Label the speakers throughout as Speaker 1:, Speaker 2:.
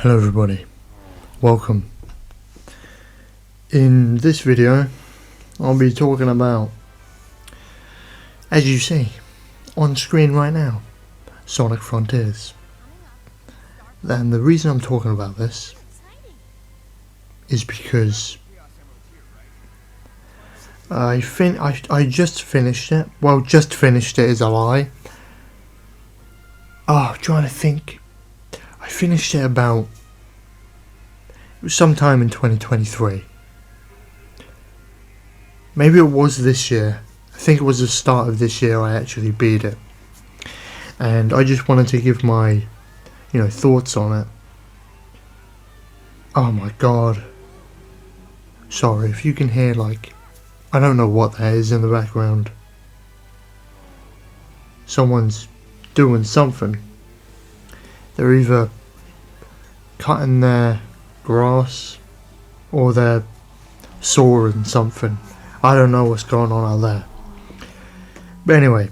Speaker 1: Hello everybody, welcome. In this video I'll be talking about, as you see on screen right now, Sonic Frontiers. And the reason I'm talking about this is because I just finished it. Well, just finished it is a lie. I'm trying to think. I finished it about sometime in 2023. Maybe it was this year. I think it was the start of this year I actually beat it. And I just wanted to give my, thoughts on it. Oh my god. Sorry if you can hear I don't know what that is in the background. Someone's doing something. They're either cutting their grass or they're sawing something. I don't know what's going on out there. But anyway,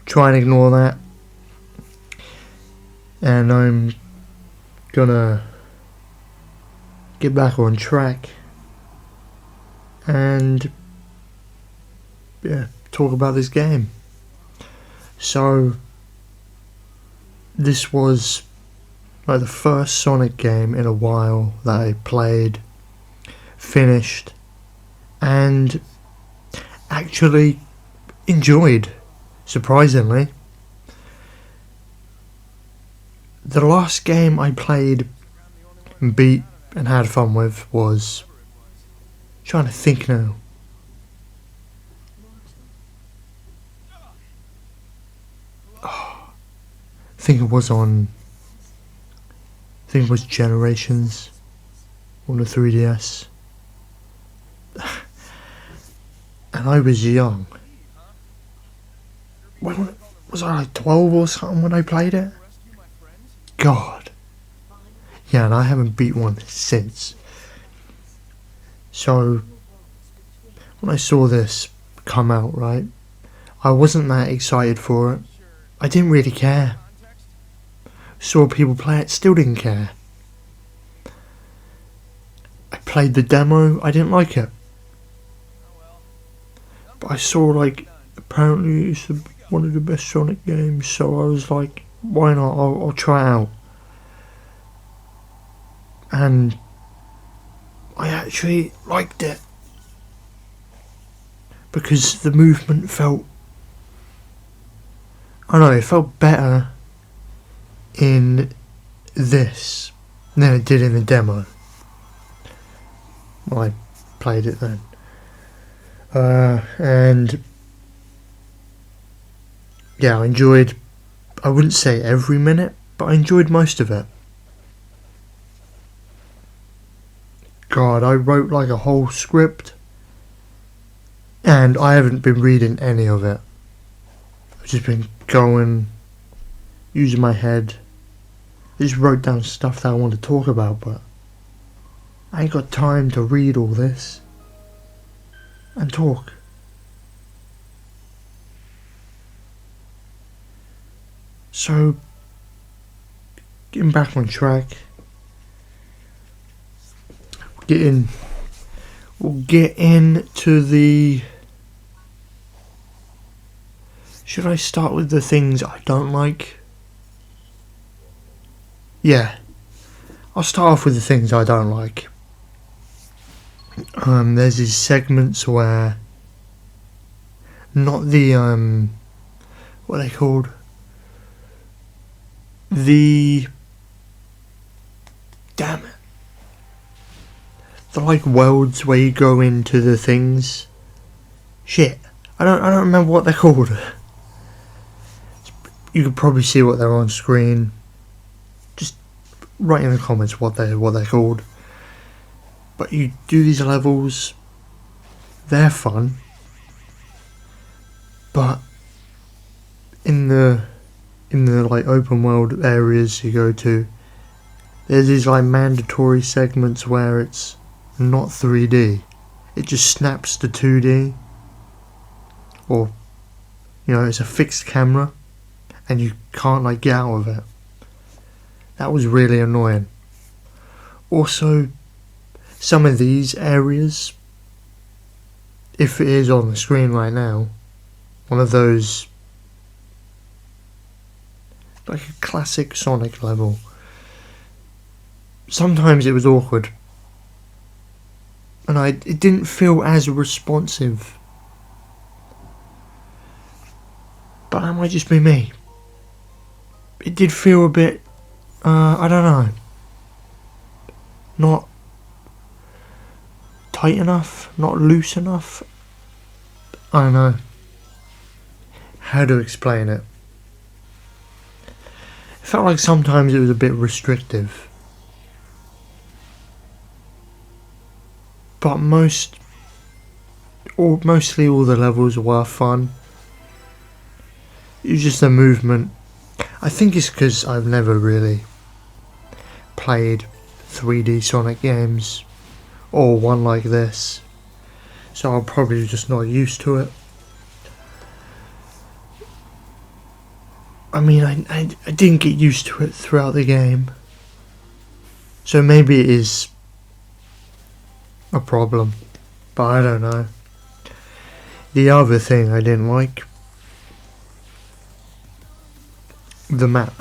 Speaker 1: try and ignore that. And I'm gonna get back on track and talk about this game. So this was the first Sonic game in a while that I played, finished, and actually enjoyed, surprisingly. The last game I played and beat and had fun with was, trying to think now, I think it was Generations on the 3DS. And I was young. When was I 12 or something when I played it? God. Yeah, and I haven't beat one since. So when I saw this come out, right, I wasn't that excited for it. I didn't really care. Saw people play it, still didn't care. I played the demo, I didn't like it. But I saw apparently it's one of the best Sonic games, so I was like, why not, I'll try it out. And I actually liked it. Because the movement felt, I don't know, it felt better in this than it did in the demo. Well, I played it then. And yeah, I enjoyed, I wouldn't say every minute, but I enjoyed most of it. God, I wrote a whole script and I haven't been reading any of it. I've just been going, using my head. I just wrote down stuff that I want to talk about, but I ain't got time to read all this and talk. So, getting back on track, we'll get into the, should I start with the things I don't like? Yeah, I'll start off with the things I don't like. There's these segments where, not the, what are they called? Damn it. The worlds where you go into the things. Shit, I don't remember what they're called. You could probably see what they're on screen. Just write in the comments what they're called. But you do these levels, they're fun. But in the open world areas you go to, there's these mandatory segments where it's not 3D. It just snaps to 2D. Or, it's a fixed camera and you can't get out of it. That was really annoying. Also, some of these areas, if it is on the screen right now, one of those, like a classic Sonic level, sometimes it was awkward. And it didn't feel as responsive. But that might just be me. It did feel a bit, I don't know, not tight enough, not loose enough. I don't know how to explain it. It felt like sometimes it was a bit restrictive. But mostly all the levels were fun. It was just the movement. I think it's because I've never really played 3D Sonic games, or one like this, so I'm probably just not used to it. I mean, I didn't get used to it throughout the game, so maybe it is a problem, but I don't know. The other thing I didn't like, the map.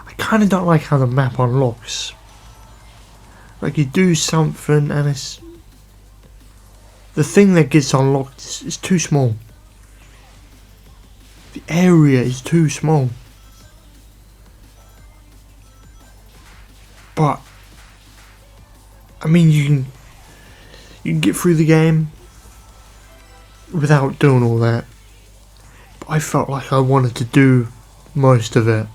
Speaker 1: I kind of don't like how the map unlocks. Like, you do something and it's... the thing that gets unlocked is too small. The area is too small. But I mean, you can get through the game without doing all that. But I felt like I wanted to do most of it,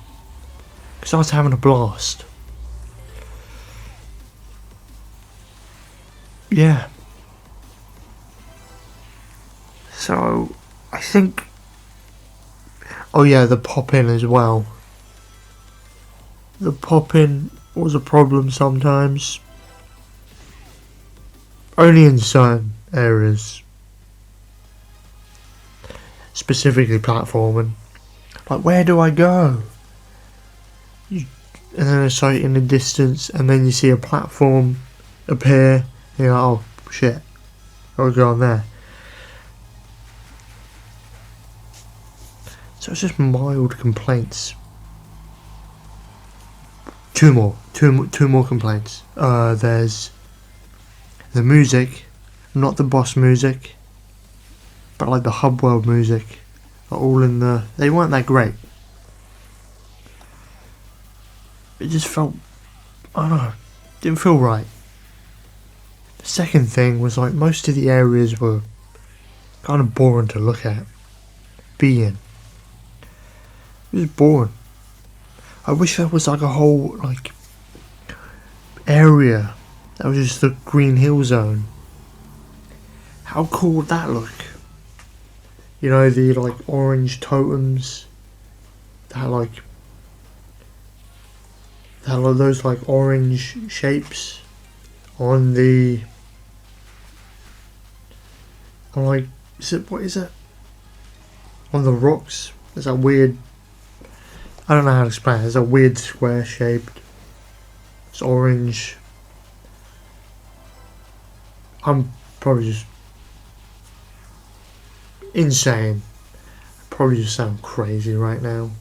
Speaker 1: because I was having a blast. Yeah. So, I think... oh yeah, the pop-in as well. The pop-in was a problem sometimes. Only in certain areas. Specifically platforming. Like, where do I go? And then it's like in the distance, and then you see a platform appear, and you're like, oh shit, I'll go on there. So it's just mild complaints. Two more complaints. There's the music, not the boss music, but like the hub world music, are all in the... they weren't that great. It just felt... I don't know, didn't feel right. The second thing was, like, most of the areas were kind of boring to look at, be in. It was boring. I wish there was like a whole, like, area that was just the Green Hill Zone. How cool would that look? You know, the like orange totems that like those like orange shapes on the... on like, what is it? On the rocks. There's that weird... I don't know how to explain it. There's a weird square shaped. It's orange. I'm probably just insane. I probably just sound crazy right now.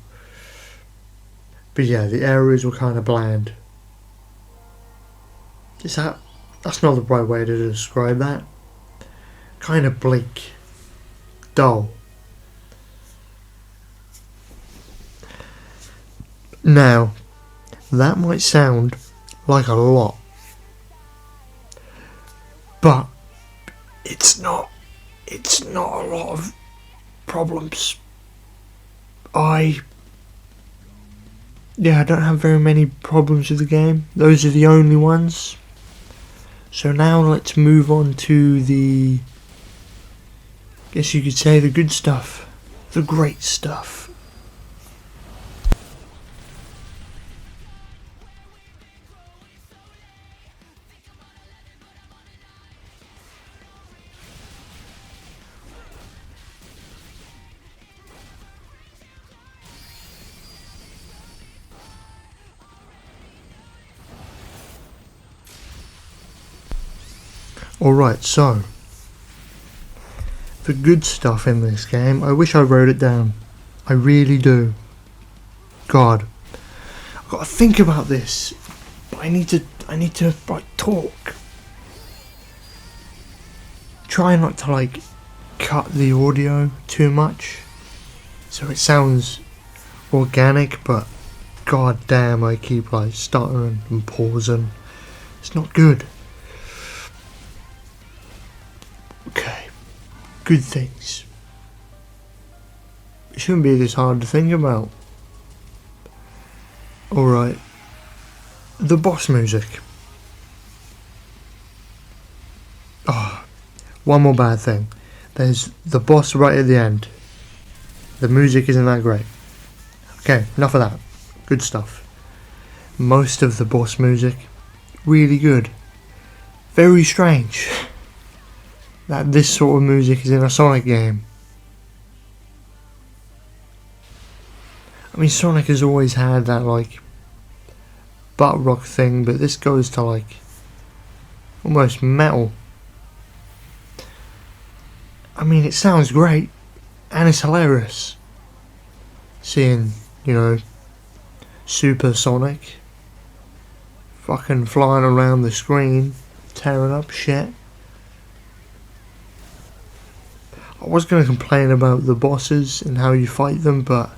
Speaker 1: But yeah, the areas were kind of bland. That's not the right way to describe that. Kind of bleak. Dull. Now, that might sound like a lot, but it's not a lot of problems. I don't have very many problems with the game. Those are the only ones. So now let's move on to the... guess you could say the good stuff. The great stuff. Alright, so the good stuff in this game, I wish I wrote it down. I really do. God, I've got to think about this. But I need to like talk. Try not to like cut the audio too much, so it sounds organic. But god damn, I keep like stuttering and pausing. It's not good. Okay, good things. It shouldn't be this hard to think about. Alright, the boss music. Oh, one more bad thing. There's the boss right at the end. The music isn't that great. Okay, enough of that. Good stuff. Most of the boss music, really good. Very strange that this sort of music is in a Sonic game. I mean, Sonic has always had that like butt rock thing, but this goes to like almost metal. I mean, it sounds great and it's hilarious seeing, you know, Super Sonic fucking flying around the screen tearing up shit. I was going to complain about the bosses and how you fight them, but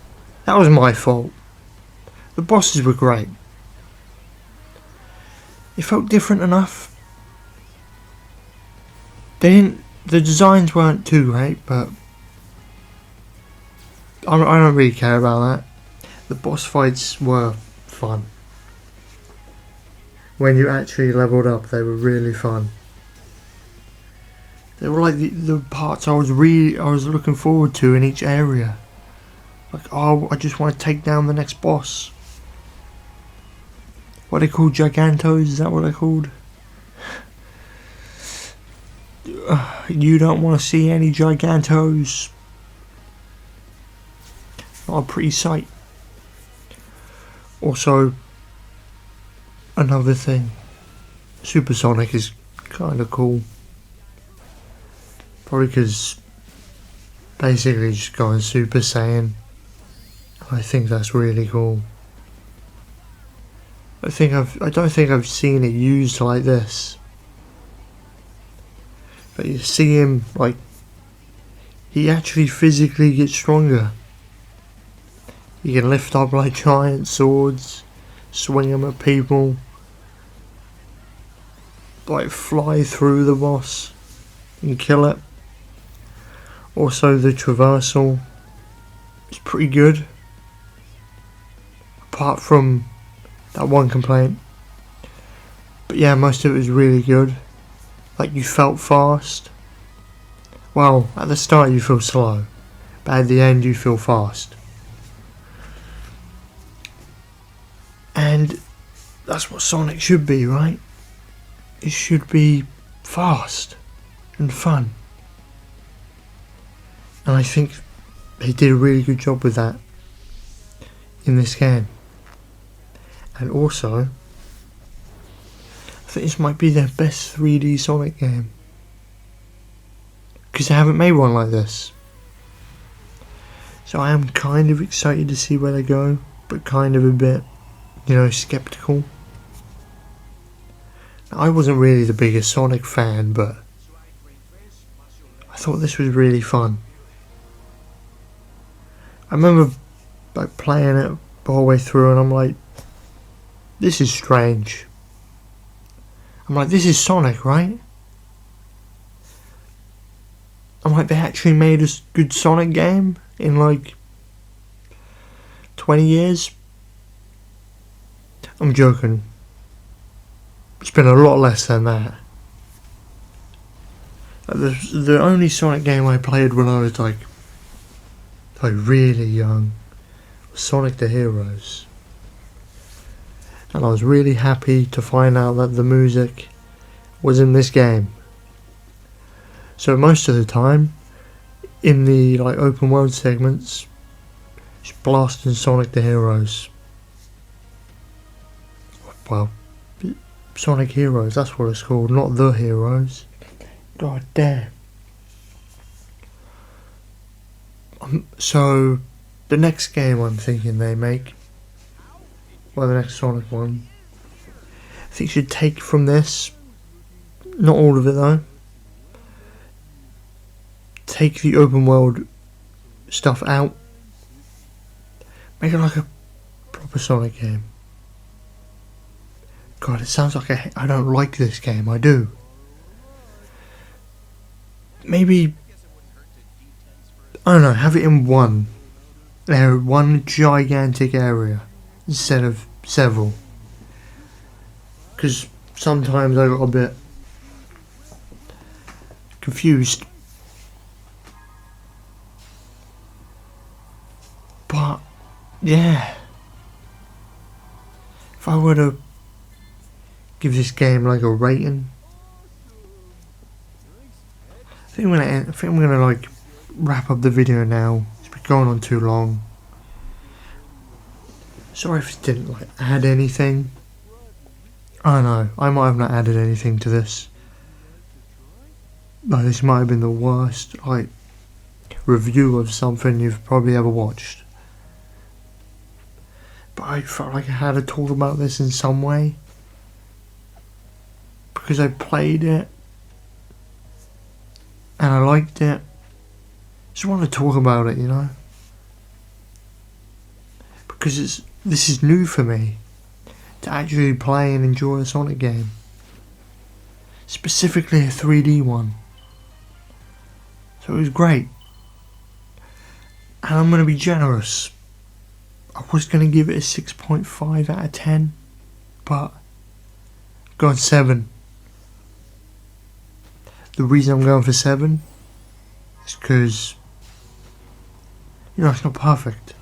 Speaker 1: that was my fault. The bosses were great. It felt different enough. The designs weren't too great, but I don't really care about that. The boss fights were fun. When you actually leveled up, they were really fun. They were like the parts I was looking forward to in each area. Like, oh, I just want to take down the next boss. What are they called? Gigantos? Is that what they're called? You don't want to see any Gigantos. Not a pretty sight. Also, another thing, Super Sonic is kind of cool. Probably because basically just going Super Saiyan. I think that's really cool. I don't think I've seen it used like this. But you see him, like, he actually physically gets stronger. He can lift up like giant swords, swing them at people, like fly through the boss and kill it. Also, the traversal is pretty good, apart from that one complaint. But yeah, most of it was really good. Like, you felt fast. Well, at the start you feel slow, but at the end you feel fast. And that's what Sonic should be, right? It should be fast and fun. And I think they did a really good job with that in this game. And also, I think this might be their best 3D Sonic game, because they haven't made one like this. So I am kind of excited to see where they go, but kind of a bit, you know, skeptical. Now, I wasn't really the biggest Sonic fan, but I thought this was really fun. I remember like playing it the whole way through and I'm like, this is strange. I'm like, this is Sonic, right? I'm like, they actually made a good Sonic game in like 20 years? I'm joking. It's been a lot less than that. The only Sonic game I played when I was like really young was Sonic the Heroes. And I was really happy to find out that the music was in this game. So most of the time, in the like open world segments, just blasting Sonic the Heroes. Well, Sonic Heroes, that's what it's called, not The Heroes. God damn. So, the next game I'm thinking they make, well, the next Sonic one, I think should take from this, not all of it though, take the open world stuff out, make it like a proper Sonic game. God, it sounds like I don't like this game, I do. Maybe, I don't know, have it in one gigantic area instead of several. Because sometimes I got a bit confused. But, yeah. If I were to give this game like a rating, I think I'm gonna like wrap up the video now. It's been going on too long. Sorry if it didn't like add anything. I don't know, I might have not added anything to this. Like, this might have been the worst like review of something you've probably ever watched. But I felt like I had to talk about this in some way, because I played it and I liked it. Just want to talk about it, you know, because this is new for me, to actually play and enjoy a Sonic game, specifically a 3D one. So it was great, and I'm going to be generous. I was going to give it a 6.5 out of 10, but I've gone 7. The reason I'm going for 7 is because, you know, it's not perfect.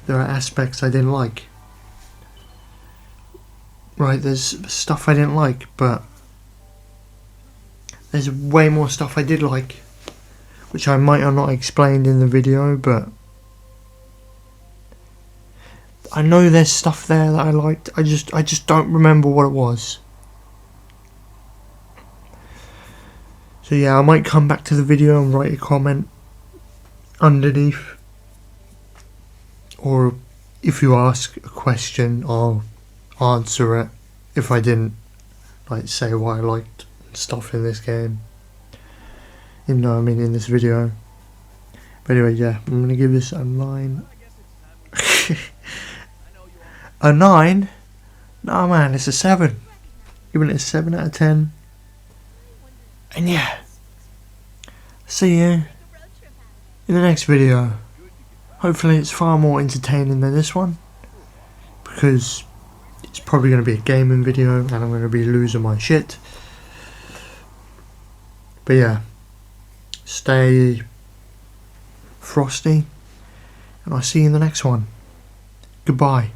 Speaker 1: There are aspects I didn't like. Right, there's stuff I didn't like, but there's way more stuff I did like, which I might have not explained in the video, but I know there's stuff there that I liked. I just don't remember what it was. So yeah, I might come back to the video and write a comment underneath, or if you ask a question, I'll answer it if I didn't like say what I liked and stuff in this game. You know, I mean, in this video. But anyway, yeah, I'm gonna give this a 9. A 9? No man, it's a 7. Giving it a 7 out of 10. And yeah, see you in the next video. Hopefully it's far more entertaining than this one, because it's probably going to be a gaming video and I'm going to be losing my shit. But yeah, stay frosty, and I'll see you in the next one. Goodbye.